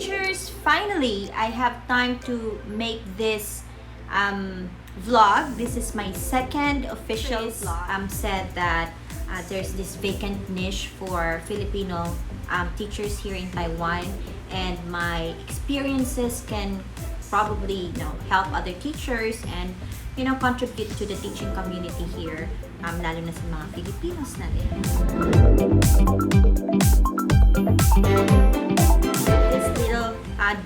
teachers, finally I have time to make this vlog. This is my second official vlog. Said that there's this vacant niche for Filipino teachers here in Taiwan, and my experiences can probably help other teachers and contribute to the teaching community here, lalo na sa mga Filipinos natin. This little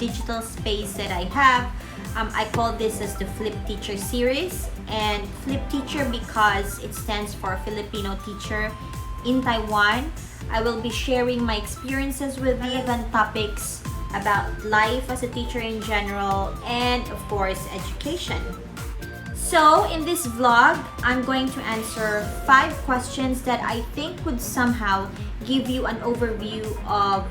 digital space that I have, I call this as the Flip Teacher series, and Flip Teacher because it stands for Filipino teacher in Taiwan. I will be sharing my experiences with relevant topics about life as a teacher in general, and of course education. So in this vlog, I'm going to answer 5 questions that I think would somehow give you an overview of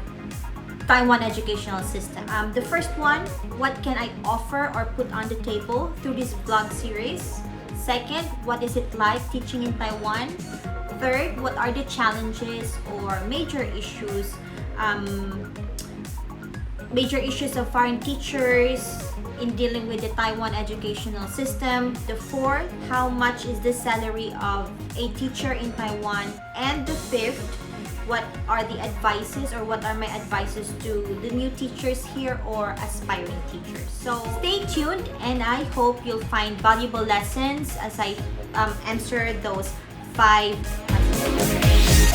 Taiwan educational system. The first one, what can I offer or put on the table through this vlog series? Second, what is it like teaching in Taiwan? Third, what are the challenges or major issues of foreign teachers in dealing with the Taiwan educational system? The fourth, how much is the salary of a teacher in Taiwan? And the fifth, what are the advices or what are my advices to the new teachers here or aspiring teachers? So stay tuned, and I hope you'll find valuable lessons as I answer those 5 questions.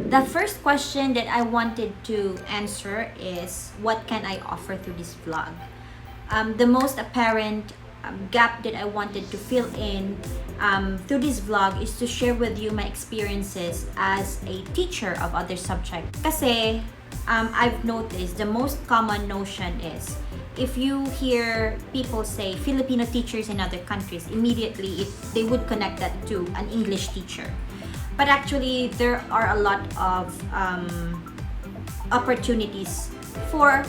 The first question that I wanted to answer is, what can I offer through this vlog? The most apparent gap that I wanted to fill in through this vlog is to share with you my experiences as a teacher of other subjects. Kasi I've noticed the most common notion is, if you hear people say Filipino teachers in other countries, immediately they would connect that to an English teacher. But actually, there are a lot of opportunities for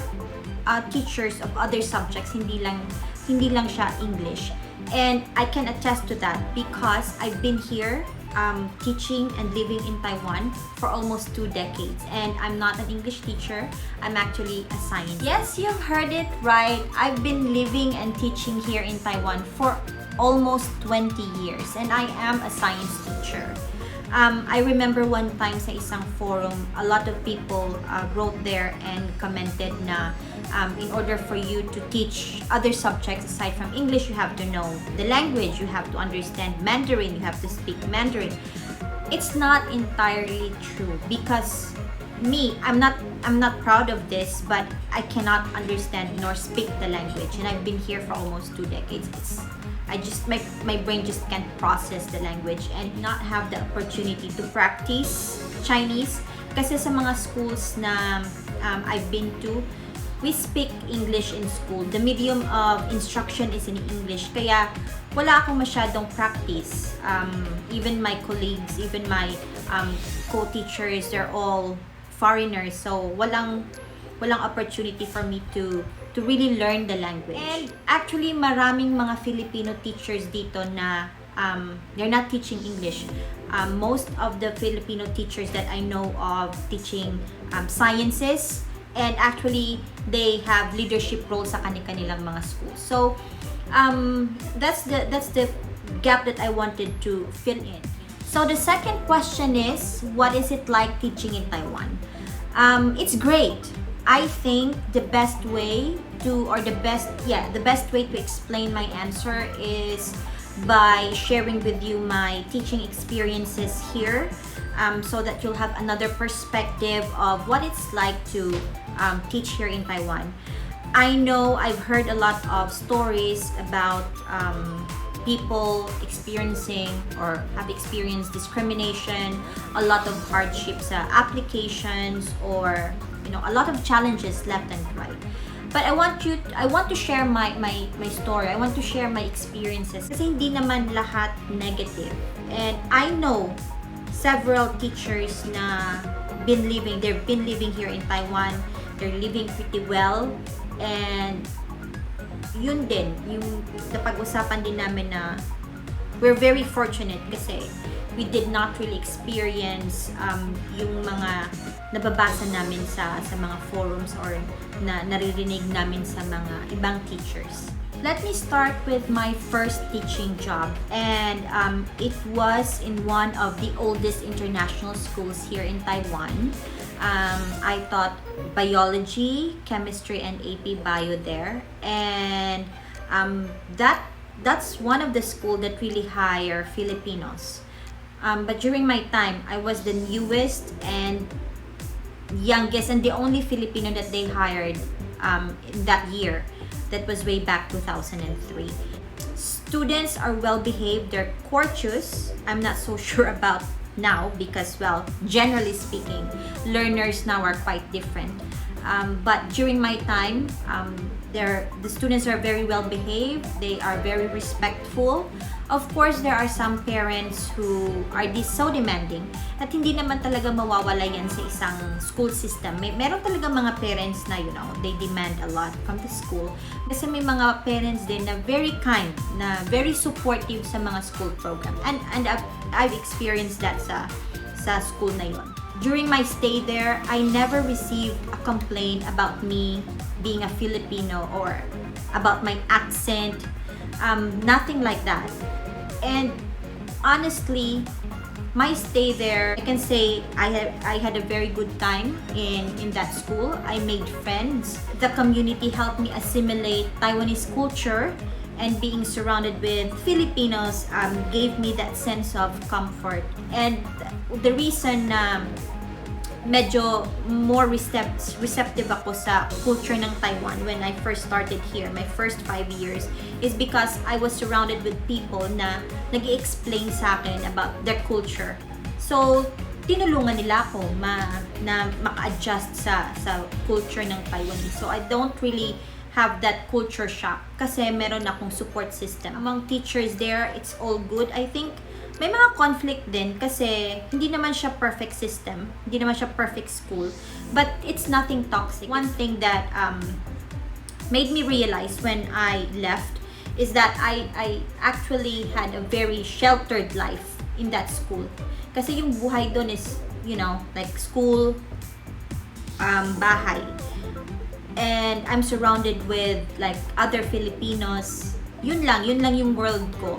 teachers of other subjects, hindi lang siya English. And I can attest to that because I've been here teaching and living in Taiwan for almost 2 decades, and I'm not an English teacher. I'm actually a science. Yes, you've heard it right. I've been living and teaching here in Taiwan for almost 20 years, and I am a science teacher. I remember one time sa isang forum, a lot of people wrote there and commented na in order for you to teach other subjects aside from English, you have to know the language, you have to understand Mandarin, you have to speak Mandarin. It's not entirely true because I'm not proud of this, but I cannot understand nor speak the language, and I've been here for almost 2 decades. My brain just can't process the language and not have the opportunity to practice Chinese. Kasi sa mga schools na I've been to, we speak English in school. The medium of instruction is in English. Kaya wala akong masyadong practice. Even my colleagues, even my co-teachers, they're all foreigners. So walang opportunity for me to really learn the language. And actually, maraming mga Filipino teachers dito na they're not teaching English. Most of the Filipino teachers that I know of teaching sciences, and actually they have leadership roles sa kanilang mga schools. So that's the gap that I wanted to fill in. So the second question is, what is it like teaching in Taiwan? It's great. I think the best way to explain my answer is by sharing with you my teaching experiences here, so that you'll have another perspective of what it's like to teach here in Taiwan. I know I've heard a lot of stories about people experiencing or have experienced discrimination, a lot of hardships, applications, or a lot of challenges left and right. But I want to share my story. I want to share my experiences kasi hindi naman lahat negative. And I know several teachers na they've been living here in Taiwan. They're living pretty well, and yun din yung napag-usapan din namin na we're very fortunate kasi we did not really experience yung mga nababasa namin sa mga forums or na naririnig namin sa mga ibang teachers. Let me start with my first teaching job, and it was in one of the oldest international schools here in Taiwan. I taught biology, chemistry, and AP Bio there, and that's one of the school that really hire Filipinos. But during my time, I was the newest and youngest and the only Filipino that they hired in that year. That was way back 2003. Students are well behaved, they're courteous. I'm not so sure about now because, well, generally speaking, learners now are quite different. But during my time, the students are very well behaved, they are very respectful. Of course, there are some parents who are so demanding at hindi naman talaga mawawala yan sa isang school system. Meron talaga mga parents na, they demand a lot from the school. Kasi may mga parents din na very kind, na very supportive sa mga school program. And I've experienced that sa school na yun. During my stay there, I never received a complaint about me being a Filipino or about my accent. Nothing like that. And honestly, my stay there, I can say I had a very good time in that school. I made friends. The community helped me assimilate Taiwanese culture, and being surrounded with Filipinos gave me that sense of comfort. And the reason medyo more receptive ako sa culture ng Taiwan when I first started here, my first 5 years, is because I was surrounded with people na nag-i-explain sa akin about their culture. So, tinulungan nila ako na maka-adjust sa culture ng Taiwanese. So, I don't really have that culture shock kasi meron akong support system. Among teachers there, it's all good. I think may mga conflict din kasi hindi naman siya perfect system, hindi naman siya perfect school, but it's nothing toxic. One thing that made me realize when I left is that I actually had a very sheltered life in that school. Kasi yung buhay doon is, like school, bahay. And I'm surrounded with like other Filipinos. Yun lang yung world ko.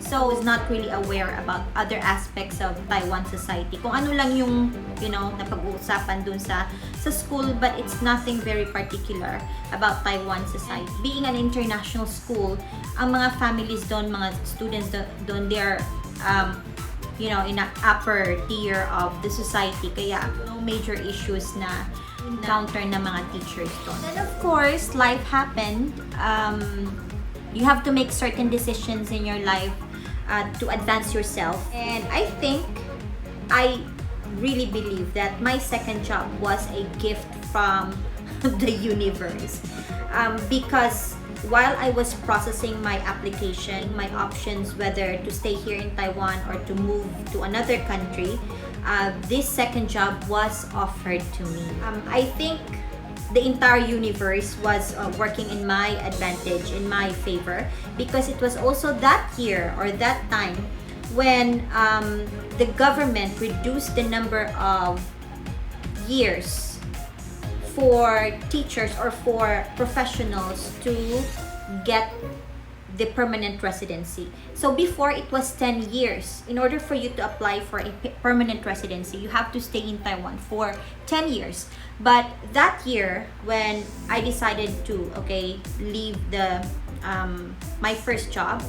So, I was not really aware about other aspects of Taiwan society. Kung ano lang yung, napag-uusapan dun sa school, but it's nothing very particular about Taiwan society. Being an international school, ang mga families doon, mga students doon, they're, in an upper tier of the society. Kaya, no major issues na encounter na mga teachers doon. Then, of course, life happened. You have to make certain decisions in your life to advance yourself. And I think, I really believe that my second job was a gift from the universe. Because while I was processing my application, my options whether to stay here in Taiwan or to move to another country, this second job was offered to me. I think the entire universe was working in my advantage, in my favor, because it was also that year or that time when the government reduced the number of years for teachers or for professionals to get the permanent residency. So before, it was 10 years. In order for you to apply for a permanent residency, you have to stay in Taiwan for 10 years. But that year, when I decided to leave my first job,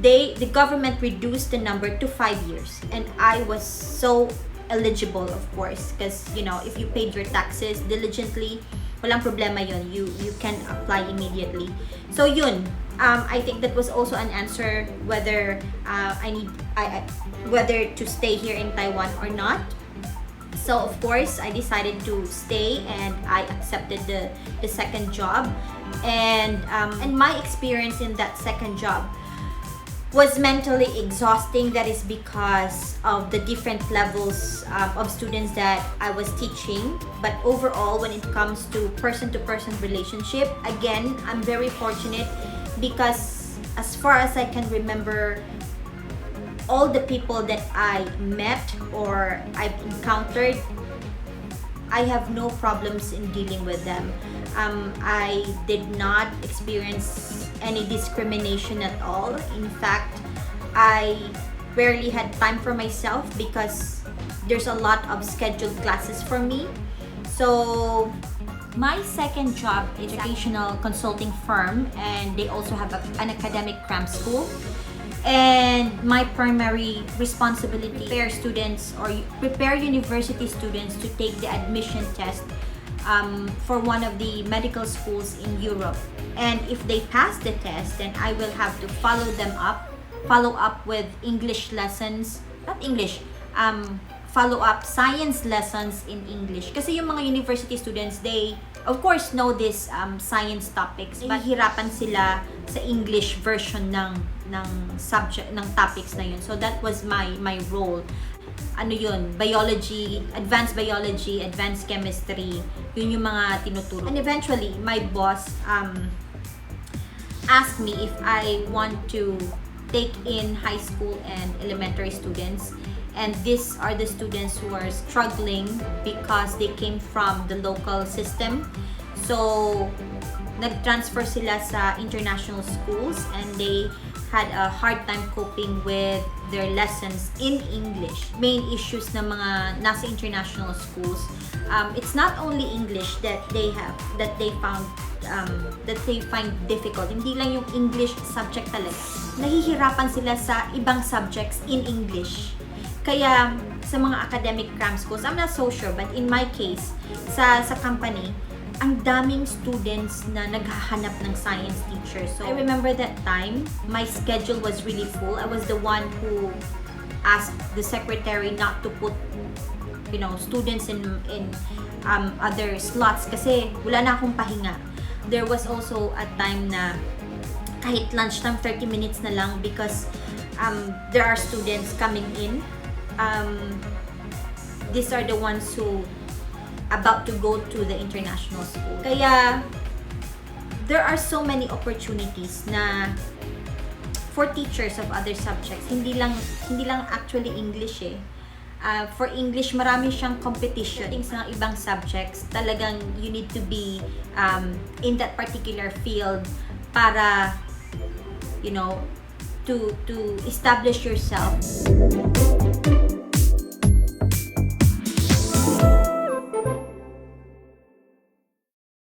the government reduced the number to 5 years, and I was so eligible, of course, because if you paid your taxes diligently, walang problema yun. You can apply immediately. So yun, I think that was also an answer whether whether to stay here in Taiwan or not. So of course, I decided to stay and I accepted the second job. And my experience in that second job was mentally exhausting. That is because of the different levels of students that I was teaching. But overall, when it comes to person-to-person relationship, again, I'm very fortunate because as far as I can remember, all the people that I met or I've encountered, I have no problems in dealing with them. I did not experience any discrimination at all. In fact, I barely had time for myself because there's a lot of scheduled classes for me. So my second job is an educational consulting firm, and they also have an academic cram school. And my primary responsibility prepare university students to take the admission test for one of the medical schools in Europe. And if they pass the test, then I will have to follow up with English lessons, follow up science lessons in English. Kasi yung mga university students, they of course know this science topics, but hihirapan sila sa English version ng subject, ng topics na yun. So that was my role. Ano yun? Biology, advanced chemistry, yun yung mga tinuturo. And eventually, my boss asked me if I want to take in high school and elementary students. And these are the students who are struggling because they came from the local system. So, nag-transfer sila sa international schools and they had a hard time coping with their lessons in English. Main issues ng mga nasa international schools, it's not only English that they find difficult. Hindi lang yung English subject talaga. Nahihirapan sila sa ibang subjects in English. Kaya sa mga academic cram schools, I'm not so sure, but in my case, sa company, ang daming students na naghahanap ng science teacher. So I remember that time, my schedule was really full. I was the one who asked the secretary not to put, students in other slots kasi wala na akong pahinga. There was also a time na kahit lunchtime, 30 minutes na lang because there are students coming in. These are the ones who about to go to the international school. Kaya there are so many opportunities na for teachers of other subjects. Hindi lang actually English eh. For English, marami siyang competition. Sa ibang subjects, talagang you need to be in that particular field para to establish yourself.